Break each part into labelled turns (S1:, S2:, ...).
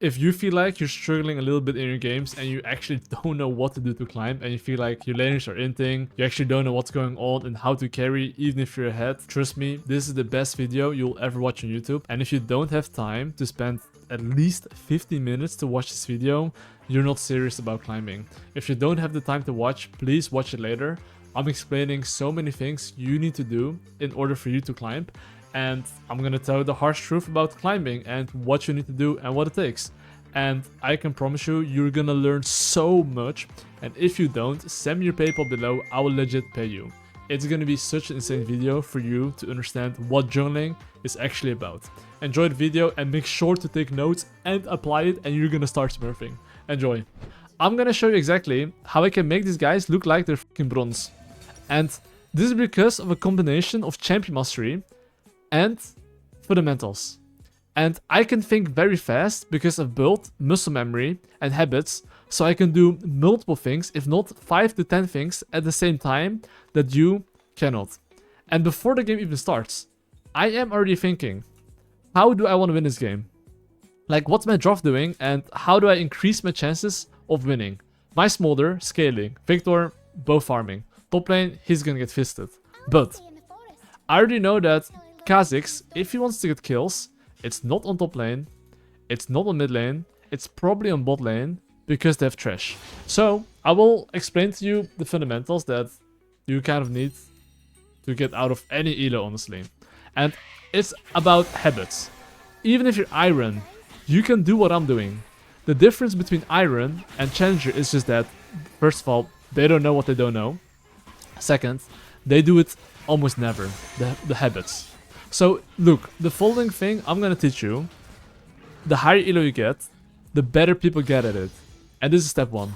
S1: If you feel like you're struggling a little bit in your games and you actually don't know what to do to climb, and you feel like your laners are inting, you actually don't know what's going on and how to carry even if you're ahead, trust me, this is the best video you'll ever watch on YouTube. And if you don't have time to spend at least 15 minutes to watch this video, you're not serious about climbing. If you don't have the time to watch, please watch it later. I'm explaining so many things you need to do in order for you to climb. And I'm gonna tell you the harsh truth about climbing and what you need to do and what it takes. And I can promise you, you're gonna learn so much. And if you don't, send me your PayPal below, I will legit pay you. It's gonna be such an insane video for you to understand what journaling is actually about. Enjoy the video and make sure to take notes and apply it, and you're gonna start smurfing. Enjoy. I'm gonna show you exactly how I can make these guys look like they're fucking bronze. And this is because of a combination of champion mastery and fundamentals. And I can think very fast because I've built muscle memory and habits, so I can do multiple things, if not 5 to 10 things at the same time that you cannot. And before the game even starts, I am already thinking, how do I want to win this game? Like, what's my draft doing and how do I increase my chances of winning? My Smolder, scaling, Victor, bow farming. Top lane, he's gonna get fisted. But I already know that Kha'Zix, if he wants to get kills, it's not on top lane, it's not on mid lane, it's probably on bot lane because they have trash. So I will explain to you the fundamentals that you kind of need to get out of any elo, honestly. And it's about habits. Even if you're Iron, you can do what I'm doing. The difference between Iron and Challenger is just that, first of all, they don't know what they don't know. Second, they do it almost never, the habits. So, look, the following thing I'm gonna teach you. The higher elo you get, the better people get at it. And this is step 1.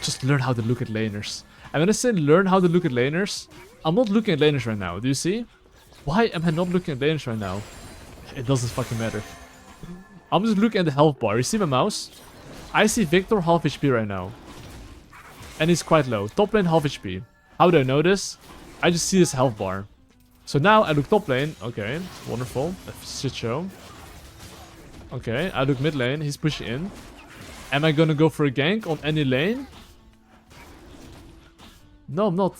S1: Just learn how to look at laners. And when I say learn how to look at laners, I'm not looking at laners right now. Do you see? Why am I not looking at laners right now? It doesn't fucking matter. I'm just looking at the health bar. You see my mouse? I see Victor half HP right now. And he's quite low. Top lane half HP. How do I know this? I just see this health bar. So now I look top lane. Okay, wonderful. A shit show. Okay, I look mid lane. He's pushing in. Am I gonna go for a gank on any lane? No, I'm not.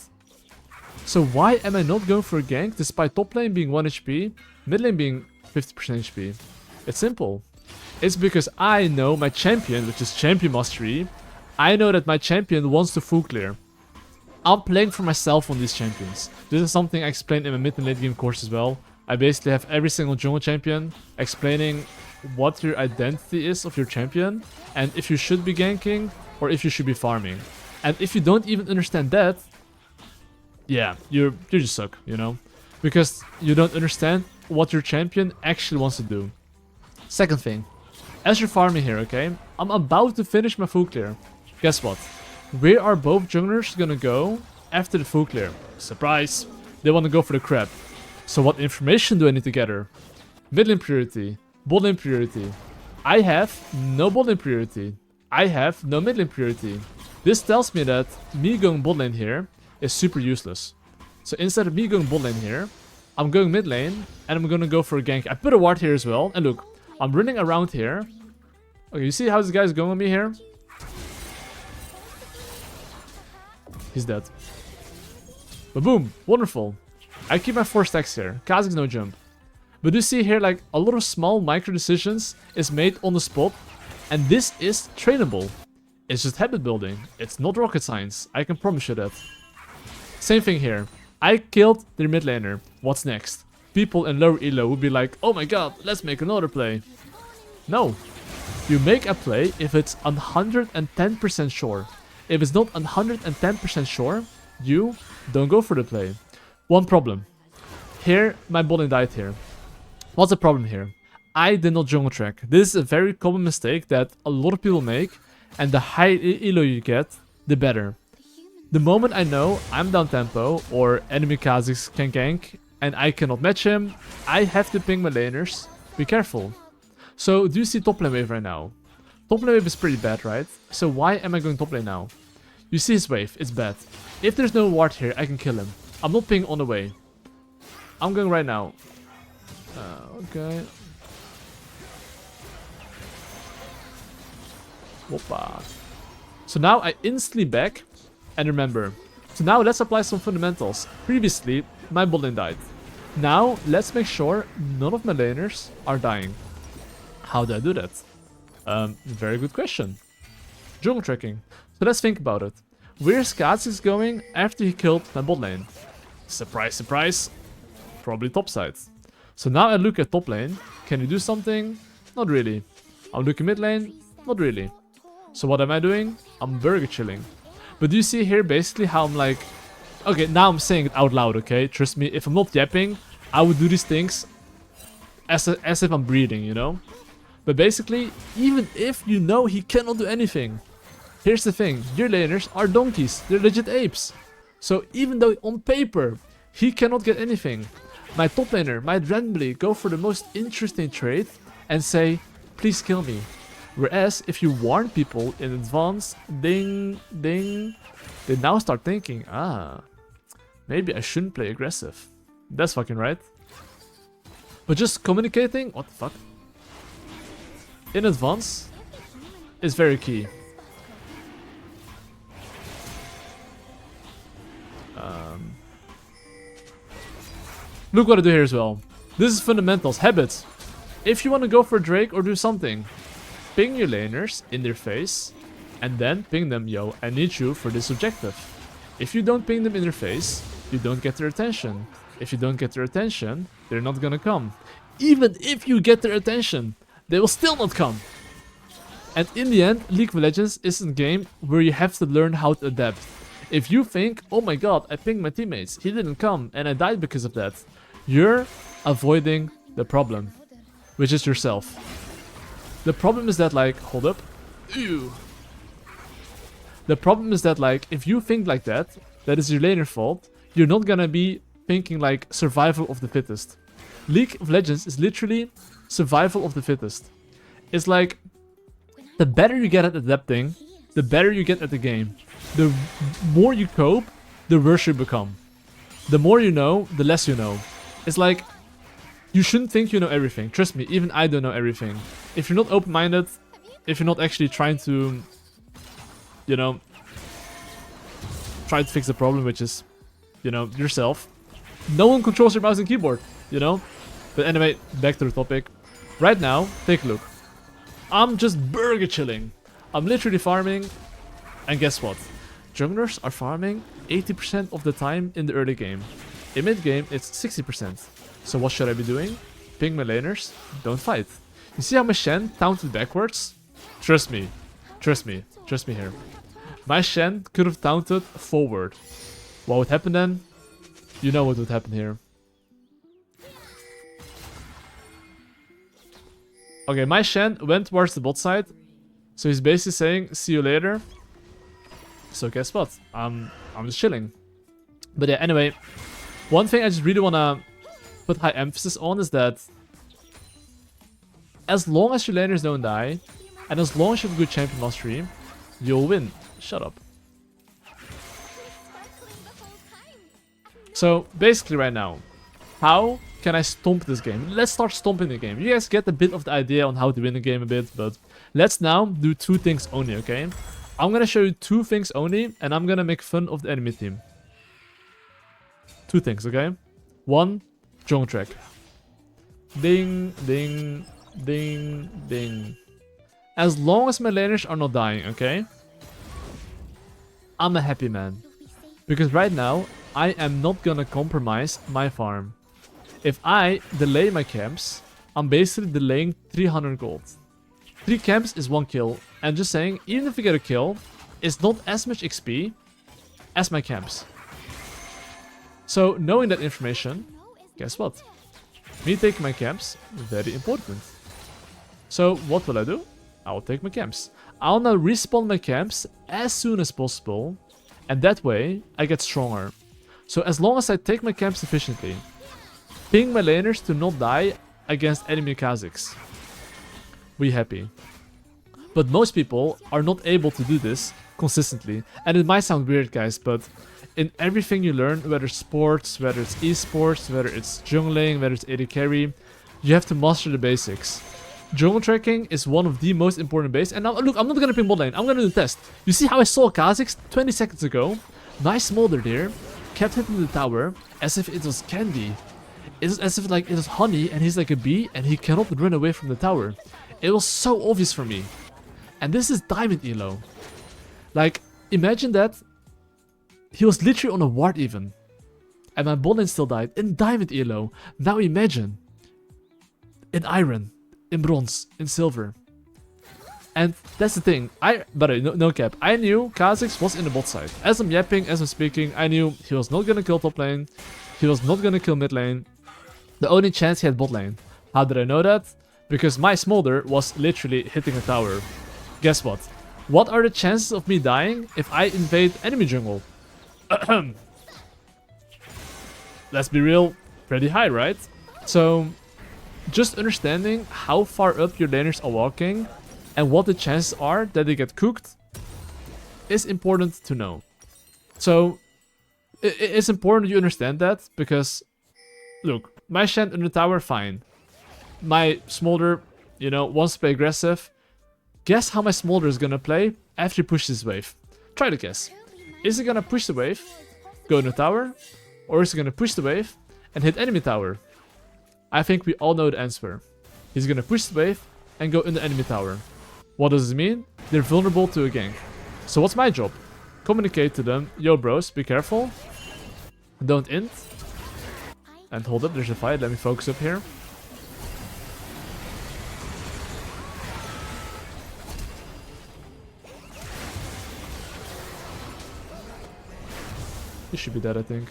S1: So why am I not going for a gank despite top lane being 1 HP, mid lane being 50% HP? It's simple. It's because I know my champion, which is champion mastery. I know that my champion wants to full clear. I'm playing for myself on these champions. This is something I explained in my mid and late game course as well. I basically have every single jungle champion explaining what your identity is of your champion and if you should be ganking or if you should be farming. And if you don't even understand that, yeah, you just suck, you know? Because you don't understand what your champion actually wants to do. Second thing, as you're farming here, okay? I'm about to finish my full clear. Guess what? Where are both junglers gonna go after the full clear? Surprise! They want to go for the crab. So what information do I need to gather? Mid lane priority, bot lane priority. I have no bot lane priority. I have no mid lane priority. This tells me that me going bot lane here is super useless. So instead of me going bot lane here, I'm going mid lane and I'm gonna go for a gank. I put a ward here as well. And look, I'm running around here. Okay, you see how this guy's going on me here? He's dead. But boom, wonderful. I keep my 4 stacks here. Kha'Zix no jump. But you see here, like, a lot of small micro decisions is made on the spot. And this is trainable. It's just habit building. It's not rocket science. I can promise you that. Same thing here. I killed their mid laner. What's next? People in lower elo would be like, oh my god, let's make another play. No. You make a play if it's 110% sure. If it's not 110% sure, you don't go for the play. One problem. Here, my bot lane died here. What's the problem here? I did not jungle track. This is a very common mistake that a lot of people make. And the higher elo you get, the better. The moment I know I'm down tempo or enemy Kha'Zix can gank and I cannot match him, I have to ping my laners. Be careful. So, do you see top lane wave right now? Top lane wave is pretty bad, right? So why am I going top lane now? You see his wave, it's bad. If there's no ward here, I can kill him. I'm not ping on the way. I'm going right now. Okay. Whoppa. So now I instantly back, and remember. So now let's apply some fundamentals. Previously, my bot lane died. Now, let's make sure none of my laners are dying. How do I do that? Very good question. Jungle tracking. So let's think about it. Where's Kha'Zix going after he killed my bot lane? Surprise, surprise. Probably top side. So now I look at top lane. Can he do something? Not really. I'm looking mid lane? Not really. So what am I doing? I'm burger chilling. But do you see here basically how I'm like... Okay, now I'm saying it out loud, okay? Trust me, if I'm not yapping, I would do these things as if I'm breathing, you know? But basically, even if you know he cannot do anything, here's the thing, your laners are donkeys, they're legit apes. So even though on paper, he cannot get anything, my top laner might randomly go for the most interesting trade and say, please kill me. Whereas, if you warn people in advance, ding, ding, they now start thinking, maybe I shouldn't play aggressive. That's fucking right. But just communicating, what the fuck? In advance is very key. Look what I do here as well. This is fundamentals, habits. If you want to go for Drake or do something, ping your laners in their face and then ping them, yo, I need you for this objective. If you don't ping them in their face, you don't get their attention. If you don't get their attention, they're not gonna come. Even if you get their attention, they will still not come. And in the end, League of Legends is a game where you have to learn how to adapt. If you think, oh my god, I pinged my teammates, he didn't come and I died because of that, you're avoiding the problem, which is yourself. The problem is that, like, hold up. Ew. The problem is that, like, if you think like that is your laner fault, you're not gonna be thinking like survival of the fittest. League of Legends is literally survival of the fittest. It's like, the better you get at adapting, the better you get at the game. The more you cope, the worse you become. The more you know, the less you know. It's like, you shouldn't think you know everything. Trust me, even I don't know everything. If you're not open-minded, if you're not actually trying to, you know, try to fix the problem, which is, you know, yourself. No one controls your mouse and keyboard, you know? But anyway, back to the topic. Right now, take a look. I'm just burger chilling. I'm literally farming. And guess what? Junglers are farming 80% of the time in the early game. In mid game, it's 60%. So what should I be doing? Ping my laners, don't fight. You see how my Shen taunted backwards? Trust me. Trust me. Trust me here. My Shen could have taunted forward. What would happen then? You know what would happen here. Okay, my Shen went towards the bot side. So he's basically saying, see you later. So guess what? I'm just chilling. But yeah, anyway. One thing I just really want to put high emphasis on is that as long as your laners don't die, and as long as you have a good champion mastery, you'll win. Shut up. So basically right now, how can I stomp this game? Let's start stomping the game. You guys get a bit of the idea on how to win the game a bit, but let's now do two things only, okay? I'm gonna show you two things only, and I'm gonna make fun of the enemy team. Two things, okay? One, jungle track. Ding, ding, ding, ding. As long as my laners are not dying, okay? I'm a happy man. Because right now, I am not gonna compromise my farm. If I delay my camps, I'm basically delaying 300 gold. 3 camps is 1 kill. And just saying, even if we get a kill, it's not as much XP as my camps. So, knowing that information, guess what? Me taking my camps, very important. So, what will I do? I will take my camps. I'll now respawn my camps as soon as possible, and that way, I get stronger. So, as long as I take my camps efficiently, ping my laners to not die against enemy Kha'Zix, we happy. But most people are not able to do this consistently. And it might sound weird, guys, but in everything you learn, whether it's sports, whether it's esports, whether it's jungling, whether it's AD carry, you have to master the basics. Jungle tracking is one of the most important base. And now, look, I'm not gonna ping bot lane. I'm gonna do the test. You see how I saw Kha'Zix 20 seconds ago? Nice smolder there. Kept hitting the tower as if it was candy. It's as if like it was honey and he's like a bee and he cannot run away from the tower. It was so obvious for me. And this is diamond elo. Like, imagine that. He was literally on a ward even. And my bot lane still died in diamond elo. Now imagine. In iron. In bronze. In silver. And that's the thing. But no cap. I knew Kha'Zix was in the bot side. As I'm yapping, as I'm speaking, I knew he was not gonna kill top lane. He was not gonna kill mid lane. The only chance he had bot lane. How did I know that? Because my smolder was literally hitting a tower. Guess what? What are the chances of me dying if I invade enemy jungle? Let's be real, pretty high, right? So, just understanding how far up your laners are walking and what the chances are that they get cooked is important to know. So, it's important you understand that because, look, my Shen in the tower, fine. My smolder, you know, wants to play aggressive. Guess how my smolder is gonna play after he pushes this wave. Try to guess. Is he gonna push the wave, go in the tower, or is he gonna push the wave and hit enemy tower? I think we all know the answer. He's gonna push the wave and go in the enemy tower. What does this mean? They're vulnerable to a gank. So what's my job? Communicate to them, yo bros, be careful. Don't int. And hold up, there's a fight, let me focus up here. He should be dead, I think.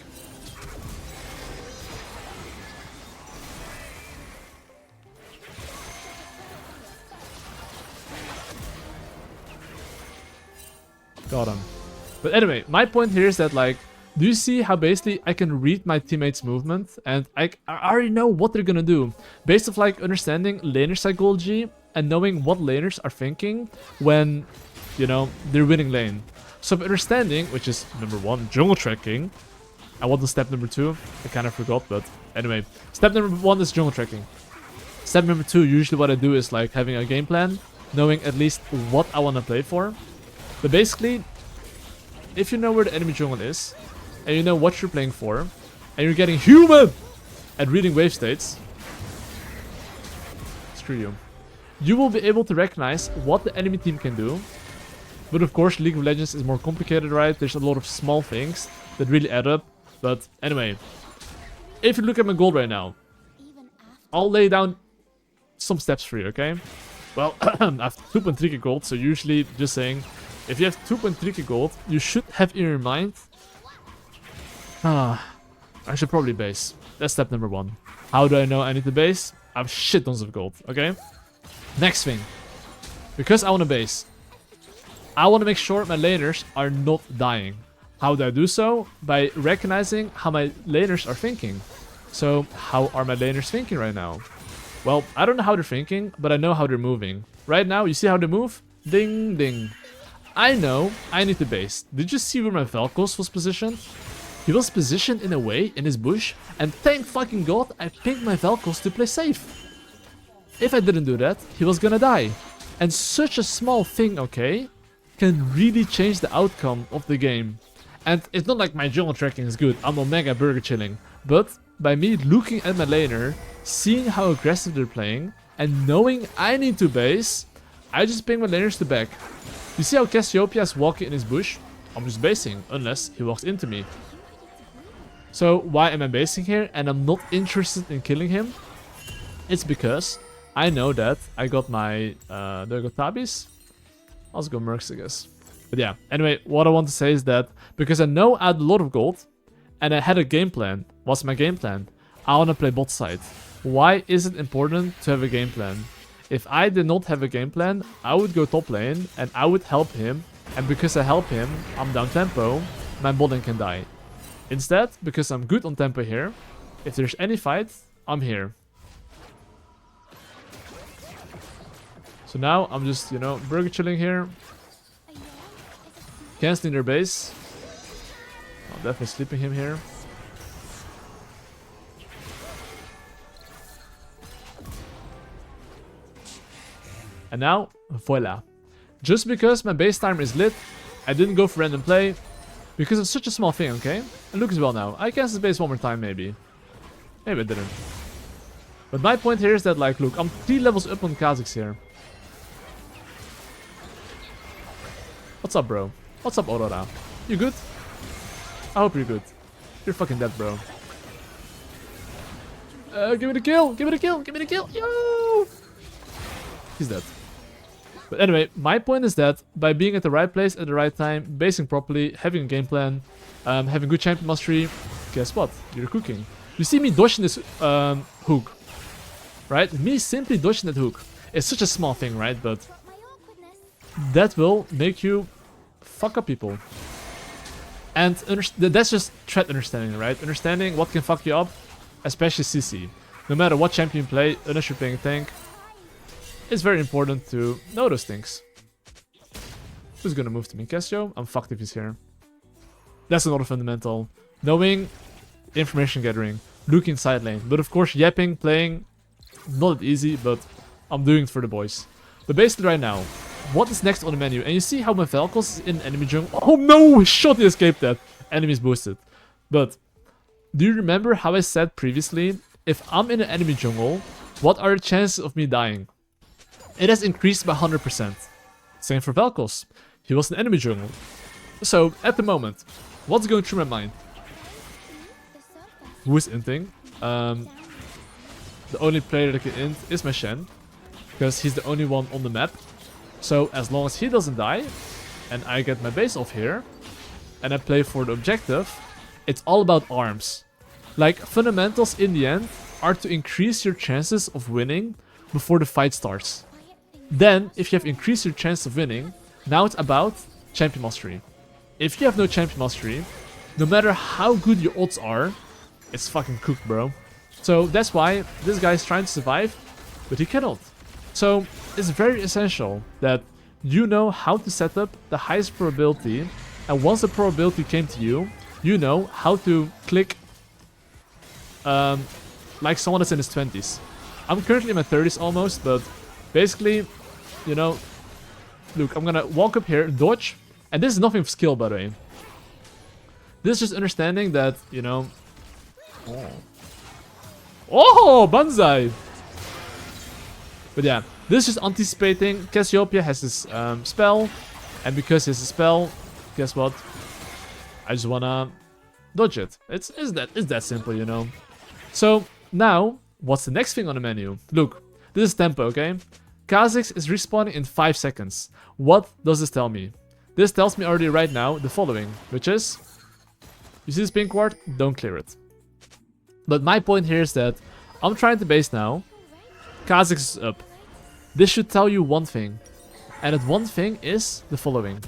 S1: Got him. But anyway, my point here is that, like, do you see how basically I can read my teammates' movement and I already know what they're gonna do based off like understanding laner psychology and knowing what laners are thinking when, you know, they're winning lane. So understanding, which is number 1, jungle tracking. I want to step number 2. I kind of forgot, but anyway. Step number 1 is jungle tracking. Step number 2, usually what I do is like having a game plan, knowing at least what I want to play for. But basically, if you know where the enemy jungle is, and you know what you're playing for, and you're getting human at reading wave states, screw you. You will be able to recognize what the enemy team can do. But of course, League of Legends is more complicated, right? There's a lot of small things that really add up. But anyway, if you look at my gold right now, I'll lay down some steps for you, okay? Well, I have 2.3k gold, so usually, just saying, if you have 2.3k gold, you should have in your mind, I should probably base. That's step number 1. How do I know I need to base? I have shit tons of gold, okay? Next thing, because I want to base, I want to make sure my laners are not dying. How do I do so? By recognizing how my laners are thinking. So, how are my laners thinking right now? Well, I don't know how they're thinking, but I know how they're moving. Right now, you see how they move? Ding, ding. I know I need to base. Did you see where my Vel'Koz was positioned? He was positioned in a way in his bush, and thank fucking god I picked my Vel'Koz to play safe. If I didn't do that, he was gonna die. And such a small thing, okay, can really change the outcome of the game. And it's not like my jungle tracking is good, I'm omega burger chilling. But by me looking at my laner, seeing how aggressive they're playing, and knowing I need to base, I just ping my laners to back. You see how Cassiopeia is walking in his bush? I'm just basing, unless he walks into me. So why am I basing here and I'm not interested in killing him? It's because I know that I got my... do I got Tabis? I'll just go Mercs, I guess. But yeah, anyway, what I want to say is that because I know I had a lot of gold and I had a game plan. What's my game plan? I want to play bot side. Why is it important to have a game plan? If I did not have a game plan, I would go top lane and I would help him. And because I help him, I'm down tempo, my bot lane can die. Instead, because I'm good on tempo here, if there's any fight, I'm here. So now I'm just, you know, burger chilling here. Canceling their base. I'm definitely sleeping him here. And now, voila. Just because my base timer is lit, I didn't go for random play. Because it's such a small thing, okay? It looks well now. I cast his base one more time, maybe. Maybe I didn't. But my point here is that, like, look, I'm 3 levels up on Kha'Zix here. What's up, bro? What's up, Aurora? You good? I hope you're good. You're fucking dead, bro. Give me the kill! Give me the kill! Give me the kill! Yo! He's dead. But anyway, my point is that by being at the right place at the right time, basing properly, having a game plan, having good champion mastery, guess what? You're cooking. You see me dodging this hook, right? Me simply dodging that hook. It's such a small thing, right? But that will make you fuck up people. And that's just threat understanding, right? Understanding what can fuck you up, especially CC. No matter what champion you play, unless you're playing a tank, it's very important to know those things. Who's gonna move to me? Casio? I'm fucked if he's here. That's another fundamental. Knowing information gathering, looking side lane. But of course, yapping, playing, not that easy, but I'm doing it for the boys. But basically right now, what is next on the menu? And you see how my Vel'Koz is in enemy jungle. Oh no! Shot, he escaped that. Enemies boosted. But do you remember how I said previously, if I'm in an enemy jungle, what are the chances of me dying? It has increased by 100%. Same for Vel'Koz. He was in enemy jungle. So, at the moment, what's going through my mind? Who is inting? The only player that can int is my Shen. Because he's the only one on the map. So, as long as he doesn't die, and I get my base off here, and I play for the objective, it's all about arms. Like, fundamentals in the end are to increase your chances of winning before the fight starts. Then, if you have increased your chance of winning, now it's about champion mastery. If you have no champion mastery, no matter how good your odds are, it's fucking cooked, bro. So that's why this guy is trying to survive, but he cannot. So it's very essential that you know how to set up the highest probability, and once the probability came to you, you know how to click like someone that's in his 20s. I'm currently in my 30s almost, but basically, you know, look, I'm gonna walk up here, dodge, and this is nothing of skill, by the way. This is just understanding that, you know... Oh, banzai! But yeah, this is just anticipating. Cassiopeia has this spell, and because it's a spell, guess what? I just wanna dodge it. It's that simple, you know. So now, what's the next thing on the menu? Look, this is tempo, okay? Kha'Zix is respawning in 5 seconds. What does this tell me? This tells me already right now the following, which is, you see this pink ward? Don't clear it. But my point here is that I'm trying to base now. Kha'Zix is up. This should tell you one thing. And that one thing is the following.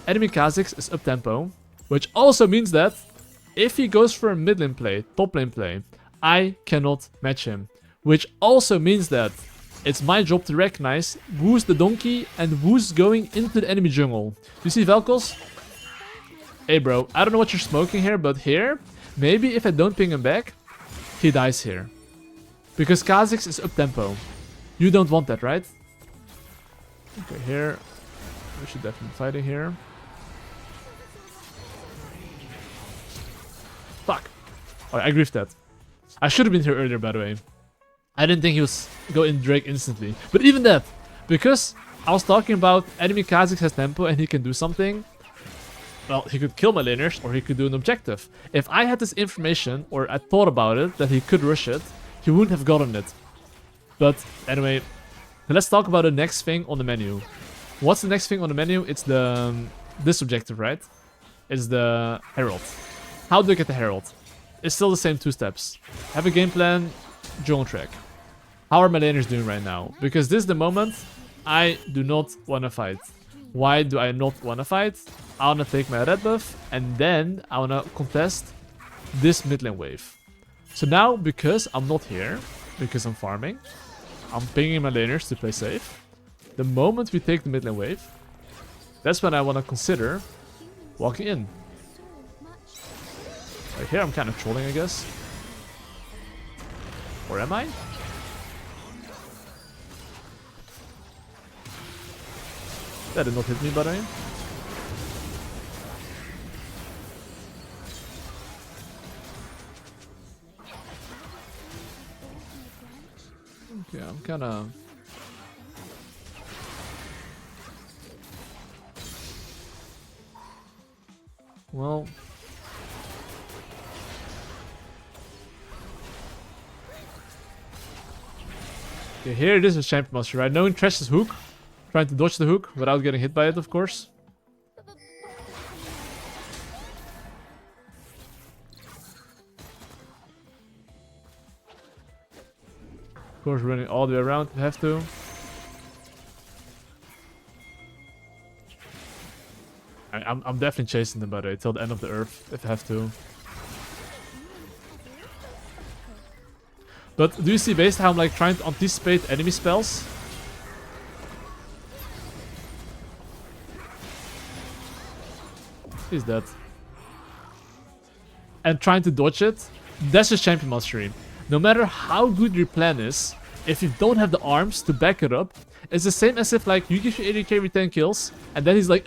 S1: Enemy Kha'Zix is up tempo, which also means that if he goes for a mid lane play, top lane play, I cannot match him. Which also means that it's my job to recognize who's the donkey and who's going into the enemy jungle. You see Vel'Koz? Hey bro, I don't know what you're smoking here, but here, maybe if I don't ping him back, he dies here. Because Kha'Zix is up tempo. You don't want that, right? Okay, here. We should definitely fight it here. Fuck. Oh, I agree with that. I should have been here earlier, by the way. I didn't think he was go in Drake instantly. But even that, because I was talking about enemy Kha'Zix has tempo and he can do something. Well, he could kill my laners or he could do an objective. If I had this information or I thought about it, that he could rush it, he wouldn't have gotten it. But anyway, let's talk about the next thing on the menu. What's the next thing on the menu? It's the this objective, right? It's the Herald. How do I get the Herald? It's still the same 2 steps. Have a game plan, jungle track. How are my laners doing right now? Because this is the moment I do not want to fight. Why do I not want to fight? I want to take my red buff and then I want to contest this mid lane wave. So now, because I'm not here, because I'm farming, I'm pinging my laners to play safe. The moment we take the mid lane wave, that's when I want to consider walking in. Right here I'm kind of trolling, I guess. Or am I? That did not hit me, by the way. Okay, I'm kinda... Well... Okay, here it is a Champion Master, right? Knowing Trash's hook. Trying to dodge the hook without getting hit by it, of course. Of course, running all the way around if we have to. I'm definitely chasing them, by the way, till the end of the earth if I have to. But do you see basically how I'm like trying to anticipate enemy spells? He's dead. And trying to dodge it? That's just champion mastery. No matter how good your plan is, if you don't have the arms to back it up, it's the same as if like you give your AD carry 10 kills and then he's like,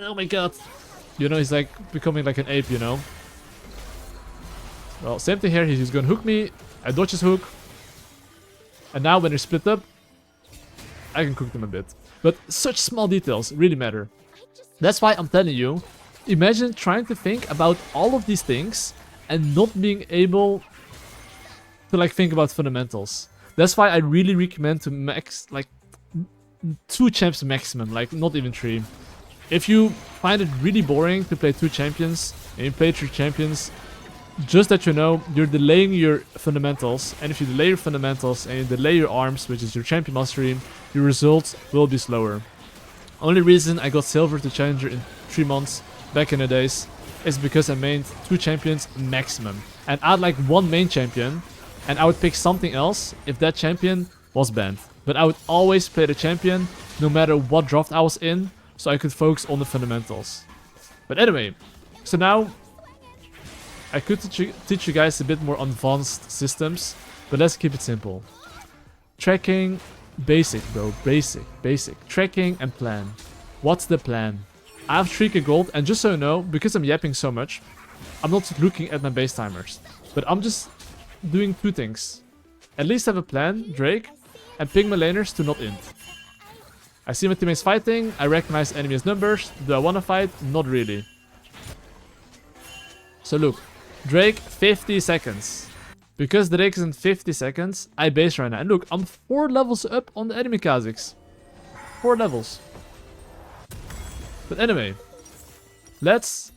S1: oh my god. You know, he's like becoming like an ape, you know. Well, same thing here. He's gonna hook me. I dodge his hook. And now when they're split up, I can cook them a bit. But such small details really matter. That's why I'm telling you, imagine trying to think about all of these things and not being able to like think about fundamentals. That's why I really recommend to max like 2 champs maximum, like not even 3. If you find it really boring to play 2 champions and you play 3 champions, just that you know, you're delaying your fundamentals, and if you delay your fundamentals and you delay your arms, which is your champion mastery, your results will be slower. Only reason I got silver to challenger in 3 months back in the days is because I mained 2 champions maximum. And I'd like 1 main champion, and I would pick something else if that champion was banned. But I would always play the champion, no matter what draft I was in, so I could focus on the fundamentals. But anyway, so now I could teach you guys a bit more advanced systems, but let's keep it simple. Tracking, basic bro, basic. Tracking and plan. What's the plan? I have 3k gold, and just so you know, because I'm yapping so much, I'm not looking at my base timers. But I'm just doing 2 things. At least have a plan, Drake, and ping my laners to not int. I see my teammates fighting, I recognize enemies' numbers. Do I want to fight? Not really. So look, Drake 50 seconds. Because Drake is in 50 seconds, I base right now. And look, I'm 4 levels up on the enemy Kha'Zix. 4 levels. But anyway, let's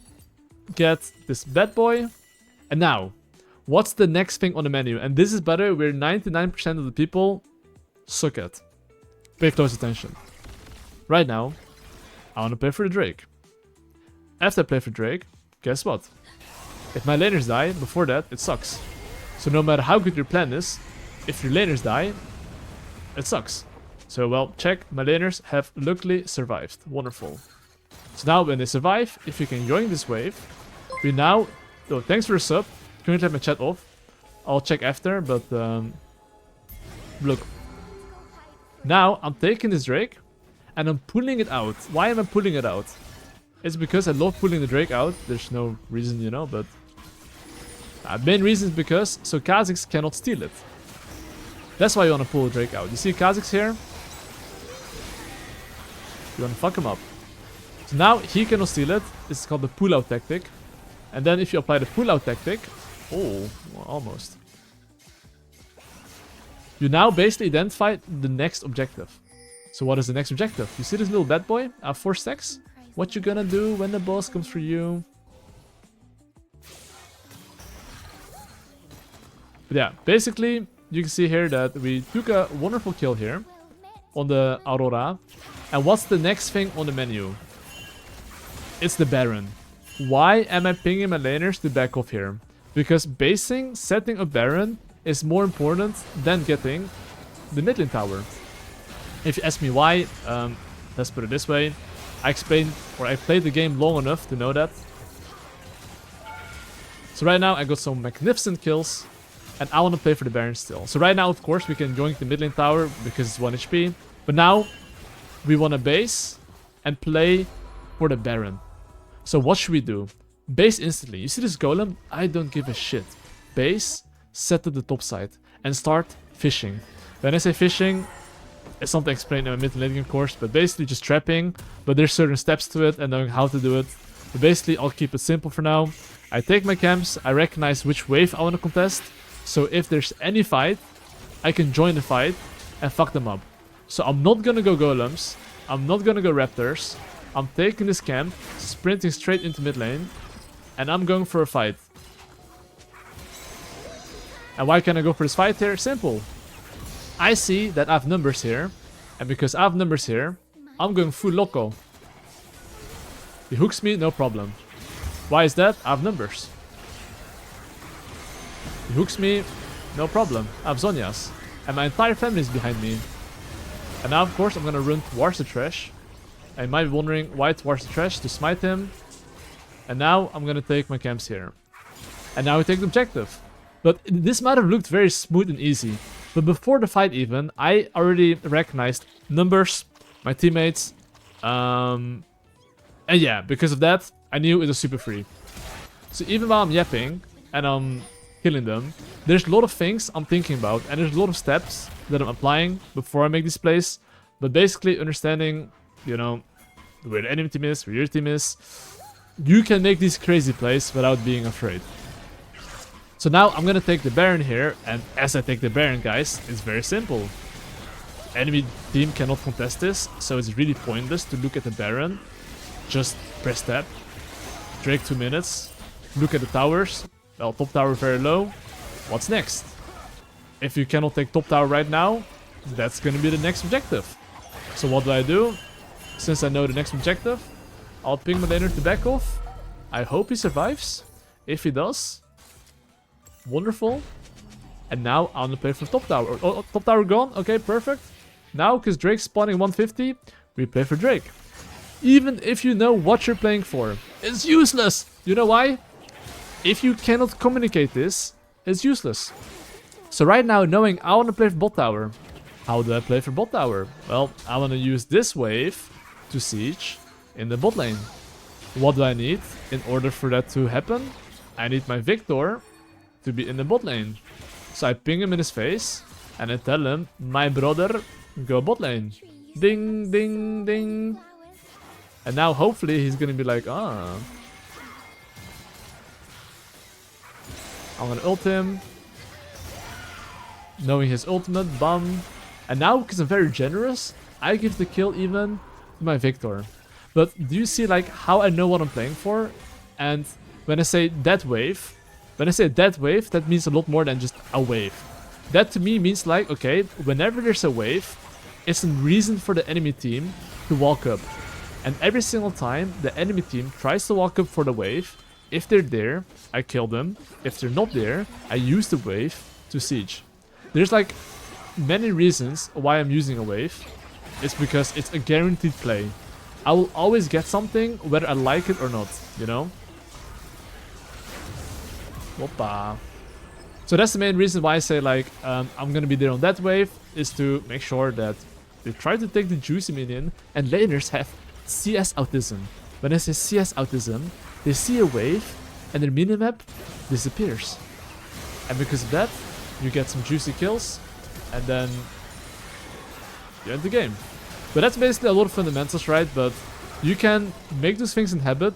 S1: get this bad boy. And now, what's the next thing on the menu? And this is better where 99% of the people suck at. Pay close attention. Right now, I want to play for the Drake. After I play for Drake, guess what? If my laners die before that, it sucks. So no matter how good your plan is, if your laners die, it sucks. So well, check, my laners have luckily survived. Wonderful. So now when they survive, if you can join this wave, we now... Oh, thanks for the sub. Currently have my chat off. I'll check after, but look. Now I'm taking this Drake and I'm pulling it out. Why am I pulling it out? It's because I love pulling the Drake out. There's no reason, you know, but... main reason is because so Kha'Zix cannot steal it. That's why you want to pull the Drake out. You see Kha'Zix here? You want to fuck him up. So now he cannot steal it. This is called the pull-out tactic. And then if you apply the pull-out tactic... Oh, well, almost. You now basically identify the next objective. So what is the next objective? You see this little bad boy? 4 stacks? What you gonna do when the boss comes for you? But yeah, basically, you can see here that we took a wonderful kill here on the Aurora. And what's the next thing on the menu? It's the Baron. Why am I pinging my laners to back off here? Because basing, setting a Baron is more important than getting the mid lane tower. If you ask me why, let's put it this way. I played the game long enough to know that. So right now I got some magnificent kills. And I want to play for the Baron still. So right now, of course, we can join the mid lane tower because it's 1 HP. But now, we want to base and play for the Baron. So what should we do? Base instantly. You see this golem? I don't give a shit. Base, set to the top side, and start fishing. When I say fishing, it's something explained in my mid and late game course, but basically just trapping, but there's certain steps to it and knowing how to do it. But basically, I'll keep it simple for now. I take my camps, I recognize which wave I want to contest, so if there's any fight, I can join the fight and fuck them up. So I'm not gonna go golems, I'm not gonna go raptors, I'm taking this camp, sprinting straight into mid lane, and I'm going for a fight. And why can I go for this fight here? Simple. I see that I have numbers here, and because I have numbers here, I'm going full loco. He hooks me, no problem. Why is that? I have numbers. He hooks me, no problem. I have Zhonya's, and my entire family is behind me. And now, of course, I'm gonna run towards the trash. And you might be wondering why towards the trash, to smite him. And now I'm gonna take my camps here. And now we take the objective. But this might have looked very smooth and easy. But before the fight even, I already recognized numbers, my teammates. And yeah, because of that, I knew it was super free. So even while I'm yapping and I'm killing them, there's a lot of things I'm thinking about. And there's a lot of steps that I'm applying before I make this plays. But basically understanding, you know, where the enemy team is, where your team is. You can make these crazy plays without being afraid. So now I'm gonna take the Baron here, and as I take the Baron, guys, it's very simple. Enemy team cannot contest this, so it's really pointless to look at the Baron. Just press tab. Drake 2 minutes. Look at the towers. Well, top tower very low. What's next? If you cannot take top tower right now, that's gonna be the next objective. So what do? Since I know the next objective, I'll ping my laner to back off. I hope he survives. If he does, wonderful. And now I'm gonna play for top tower. Oh, top tower gone. Okay, perfect. Now, because Drake's spawning 150, we play for Drake. Even if you know what you're playing for, it's useless. You know why? If you cannot communicate this, it's useless. So right now, knowing I want to play for bot tower. How do I play for bot tower? Well, I want to use this wave to siege in the bot lane. What do I need in order for that to happen? I need my Victor to be in the bot lane. So I ping him in his face and I tell him, my brother, go bot lane. Ding, ding, ding. And now hopefully he's gonna be like, ah. I'm gonna ult him. Knowing his ultimate, bum. And now, because I'm very generous, I give the kill even to my Victor. But do you see like how I know what I'm playing for? And when I say that wave, that means a lot more than just a wave. That to me means like, okay, whenever there's a wave, it's a reason for the enemy team to walk up. And every single time the enemy team tries to walk up for the wave, if they're there, I kill them. If they're not there, I use the wave to siege. There's like many reasons why I'm using a wave. It's because it's a guaranteed play. I will always get something whether I like it or not, you know? Whoppa. So that's the main reason why I say like I'm gonna be there on that wave, is to make sure that they try to take the juicy minion, and laners have CS autism. When I say CS autism, they see a wave and their minimap disappears. And because of that, you get some juicy kills and then you end the game. But that's basically a lot of fundamentals, right? But you can make those things in habit,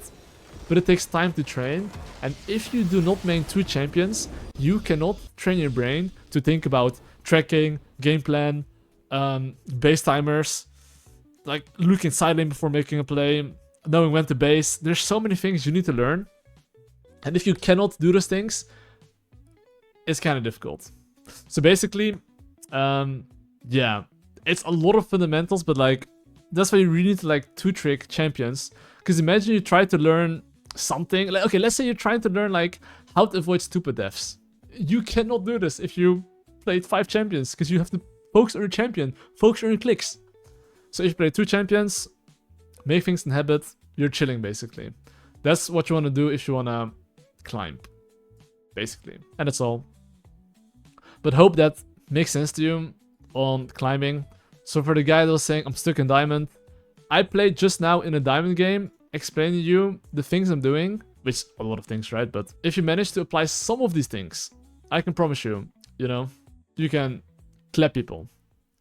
S1: but it takes time to train. And if you do not main 2 champions, you cannot train your brain to think about tracking, game plan, base timers, like looking side lane before making a play, knowing when to base. There's so many things you need to learn. And if you cannot do those things, it's kind of difficult. So basically, yeah, it's a lot of fundamentals, but like, that's why you really need to like 2-trick champions. Because imagine you try to learn something, like, okay, let's say you're trying to learn like how to avoid stupid deaths. You cannot do this if you played 5 champions, because you have to focus on your champion, focus on your clicks. So if you play 2 champions, make things in habit, you're chilling basically. That's what you want to do if you want to climb, basically. And that's all. But hope that makes sense to you on climbing. So for the guy that was saying I'm stuck in diamond, I played just now in a diamond game, explaining to you the things I'm doing, which a lot of things, right? But if you manage to apply some of these things, I can promise you, you know, you can clap people.